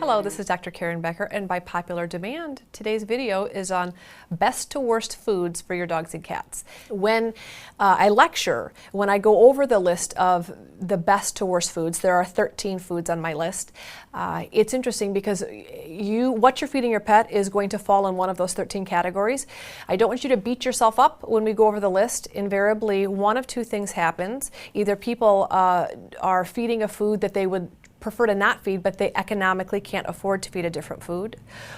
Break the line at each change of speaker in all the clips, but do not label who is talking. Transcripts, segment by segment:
Hello, this is Dr. Karen Becker, and by popular demand, today's video is on best to worst foods for your dogs and cats. When I lecture, when I go over the list of the best to worst foods, there are 13 foods on my list. It's interesting because what you're feeding your pet is going to fall in one of those 13 categories. I don't want you to beat yourself up when we go over the list. Invariably, one of two things happens. Either people are feeding a food that they would prefer to not feed, but they economically can't afford to feed a different food,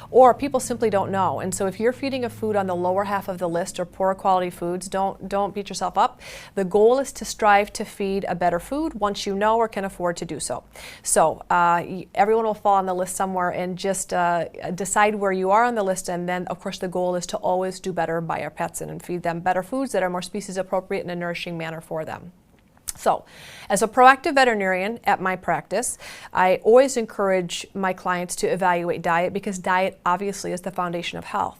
or people simply don't know. And so if you're feeding a food on the lower half of the list or poor quality foods, don't beat yourself up. The goal is to strive to feed a better food once you know or can afford to do so. So everyone will fall on the list somewhere, and just decide where you are on the list, and then of course the goal is to always do better by our pets and feed them better foods that are more species appropriate in a nourishing manner for them. So, as a proactive veterinarian at my practice, I always encourage my clients to evaluate diet, because diet obviously is the foundation of health.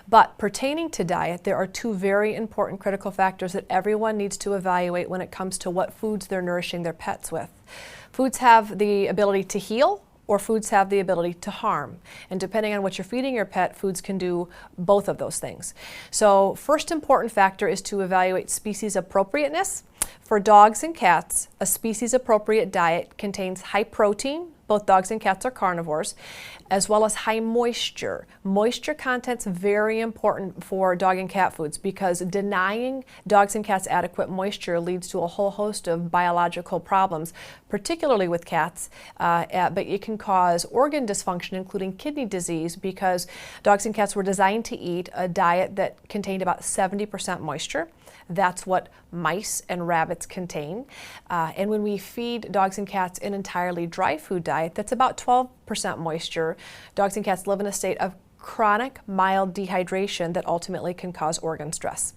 But pertaining to diet, there are two very important critical factors that everyone needs to evaluate when it comes to what foods they're nourishing their pets with. Foods have the ability to heal, or foods have the ability to harm. And depending on what you're feeding your pet, foods can do both of those things. So, first important factor is to evaluate species appropriateness. For dogs and cats, a species-appropriate diet contains high protein. Both dogs and cats are carnivores, as well as high moisture. Moisture content's very important for dog and cat foods, because denying dogs and cats adequate moisture leads to a whole host of biological problems, particularly with cats, but it can cause organ dysfunction, including kidney disease, because dogs and cats were designed to eat a diet that contained about 70% moisture. That's what mice and rabbits contain. And when we feed dogs and cats an entirely dry food diet, that's about 12% moisture. Dogs and cats live in a state of chronic mild dehydration that ultimately can cause organ stress.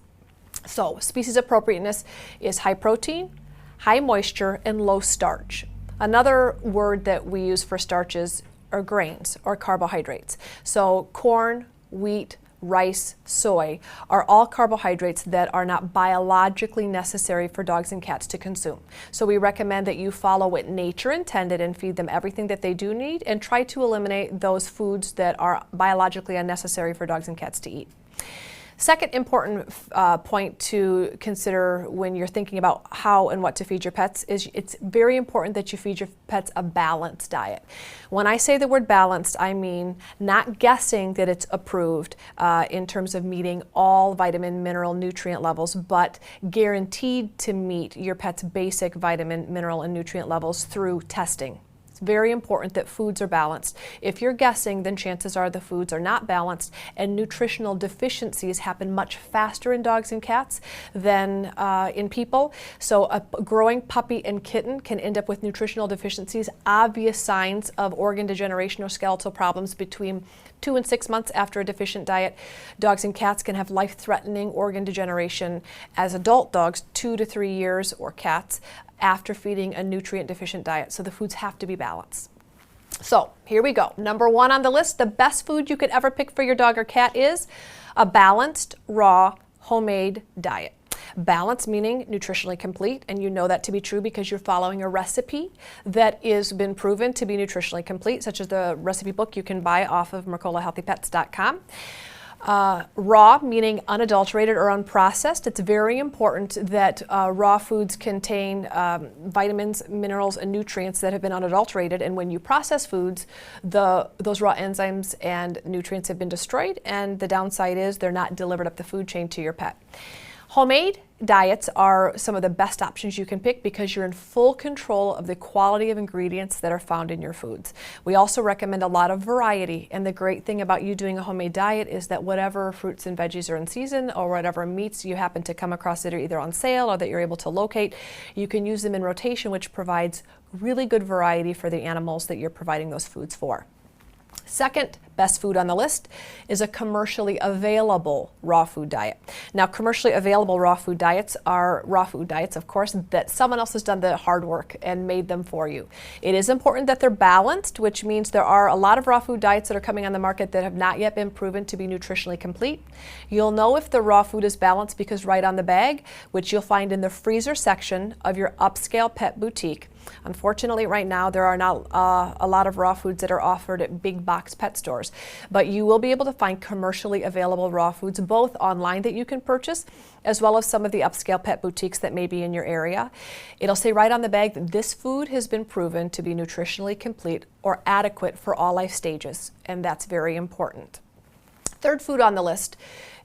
So, species appropriateness is high protein, high moisture, and low starch. Another word that we use for starches are grains or carbohydrates. So, corn, wheat, rice, soy are all carbohydrates that are not biologically necessary for dogs and cats to consume. So we recommend that you follow what nature intended and feed them everything that they do need, and try to eliminate those foods that are biologically unnecessary for dogs and cats to eat. Second important point to consider when you're thinking about how and what to feed your pets is it's very important that you feed your pets a balanced diet. When I say the word balanced, I mean not guessing that it's approved in terms of meeting all vitamin, mineral, nutrient levels, but guaranteed to meet your pet's basic vitamin, mineral, and nutrient levels through testing. Very important that foods are balanced. If you're guessing, then chances are the foods are not balanced, and nutritional deficiencies happen much faster in dogs and cats than in people. So a growing puppy and kitten can end up with nutritional deficiencies, obvious signs of organ degeneration or skeletal problems between 2 and 6 months after a deficient diet. Dogs and cats can have life-threatening organ degeneration as adult dogs, 2 to 3 years, or cats, after feeding a nutrient-deficient diet. So the foods have to be balanced. So here we go. Number one on the list, the best food you could ever pick for your dog or cat is a balanced, raw, homemade diet. Balanced meaning nutritionally complete, and you know that to be true because you're following a recipe that has been proven to be nutritionally complete, such as the recipe book you can buy off of mercolahealthypets.com. Raw, meaning unadulterated or unprocessed. It's very important that raw foods contain vitamins, minerals, and nutrients that have been unadulterated. And when you process foods, those raw enzymes and nutrients have been destroyed, and the downside is they're not delivered up the food chain to your pet. Homemade diets are some of the best options you can pick because you're in full control of the quality of ingredients that are found in your foods. We also recommend a lot of variety, and the great thing about you doing a homemade diet is that whatever fruits and veggies are in season, or whatever meats you happen to come across that are either on sale or that you're able to locate, you can use them in rotation, which provides really good variety for the animals that you're providing those foods for. Second best food on the list is a commercially available raw food diet. Now, commercially available raw food diets are raw food diets, of course, that someone else has done the hard work and made them for you. It is important that they're balanced, which means there are a lot of raw food diets that are coming on the market that have not yet been proven to be nutritionally complete. You'll know if the raw food is balanced because right on the bag, which you'll find in the freezer section of your upscale pet boutique. Unfortunately, right now, there are not a lot of raw foods that are offered at big box pet stores, but you will be able to find commercially available raw foods both online that you can purchase, as well as some of the upscale pet boutiques that may be in your area. It'll say right on the bag that this food has been proven to be nutritionally complete or adequate for all life stages, and that's very important. Third food on the list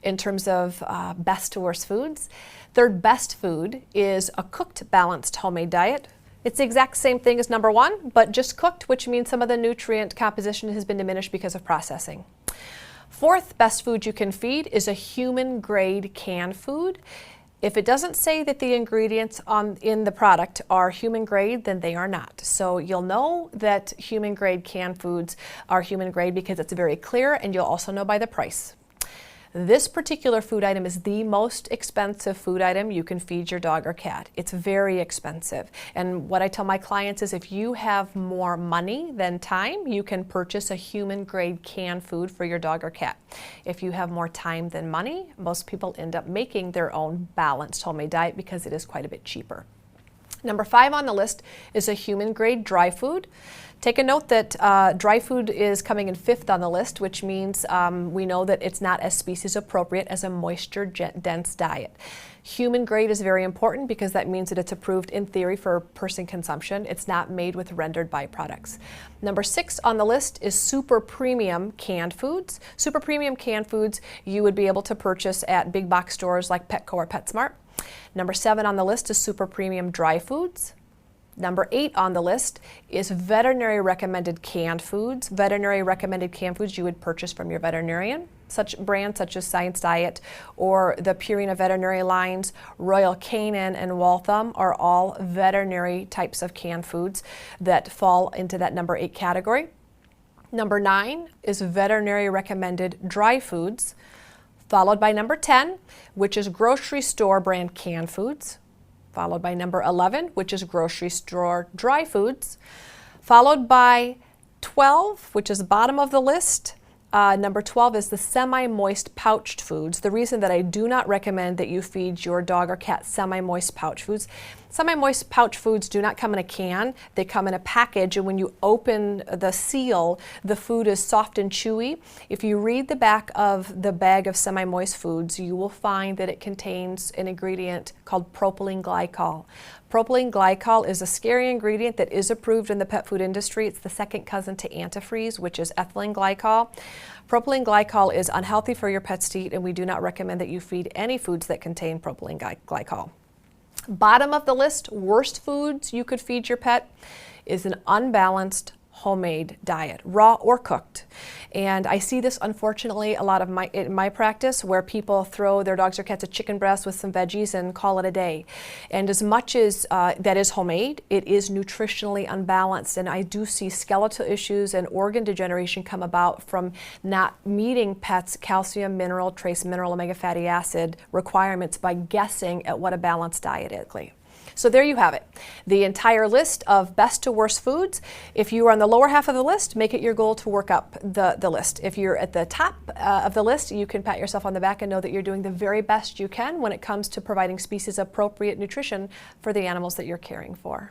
in terms of best to worst foods. Third best food is a cooked, balanced homemade diet. It's the exact same thing as number one, but just cooked, which means some of the nutrient composition has been diminished because of processing. Fourth best food you can feed is a human-grade canned food. If it doesn't say that the ingredients in the product are human-grade, then they are not. So you'll know that human-grade canned foods are human-grade because it's very clear, and you'll also know by the price. This particular food item is the most expensive food item you can feed your dog or cat. It's very expensive. And what I tell my clients is if you have more money than time, you can purchase a human-grade canned food for your dog or cat. If you have more time than money, most people end up making their own balanced homemade diet because it is quite a bit cheaper. Number 5 on the list is a human-grade dry food. Take a note that dry food is coming in 5th on the list, which means we know that it's not as species appropriate as a moisture-dense diet. Human grade is very important because that means that it's approved in theory for person consumption. It's not made with rendered byproducts. Number 6 on the list is super premium canned foods. Super premium canned foods you would be able to purchase at big box stores like Petco or PetSmart. Number 7 on the list is super premium dry foods. Number 8 on the list is veterinary recommended canned foods. Veterinary recommended canned foods you would purchase from your veterinarian. Such brands such as Science Diet or the Purina veterinary lines, Royal Canin and Waltham are all veterinary types of canned foods that fall into that number 8 category. Number 9 is veterinary recommended dry foods, followed by number 10, which is grocery store brand canned foods, followed by number 11, which is grocery store dry foods, followed by 12, which is the bottom of the list. Number 12 is the semi-moist pouched foods. The reason that I do not recommend that you feed your dog or cat semi-moist pouch foods, semi-moist pouch foods do not come in a can. They come in a package, and when you open the seal, the food is soft and chewy. If you read the back of the bag of semi-moist foods, you will find that it contains an ingredient called propylene glycol. Propylene glycol is a scary ingredient that is approved in the pet food industry. It's the second cousin to antifreeze, which is ethylene glycol. Propylene glycol is unhealthy for your pets to eat, and we do not recommend that you feed any foods that contain propylene glycol. Bottom of the list, worst foods you could feed your pet is an unbalanced homemade diet, raw or cooked. And I see this unfortunately a lot in my practice where people throw their dogs or cats a chicken breast with some veggies and call it a day. And as much as that is homemade, it is nutritionally unbalanced, and I do see skeletal issues and organ degeneration come about from not meeting pets' calcium, mineral, trace mineral, omega fatty acid requirements by guessing at what a balanced diet is. So there you have it, the entire list of best to worst foods. If you are on the lower half of the list, make it your goal to work up the list. If you're at the top of the list, you can pat yourself on the back and know that you're doing the very best you can when it comes to providing species appropriate nutrition for the animals that you're caring for.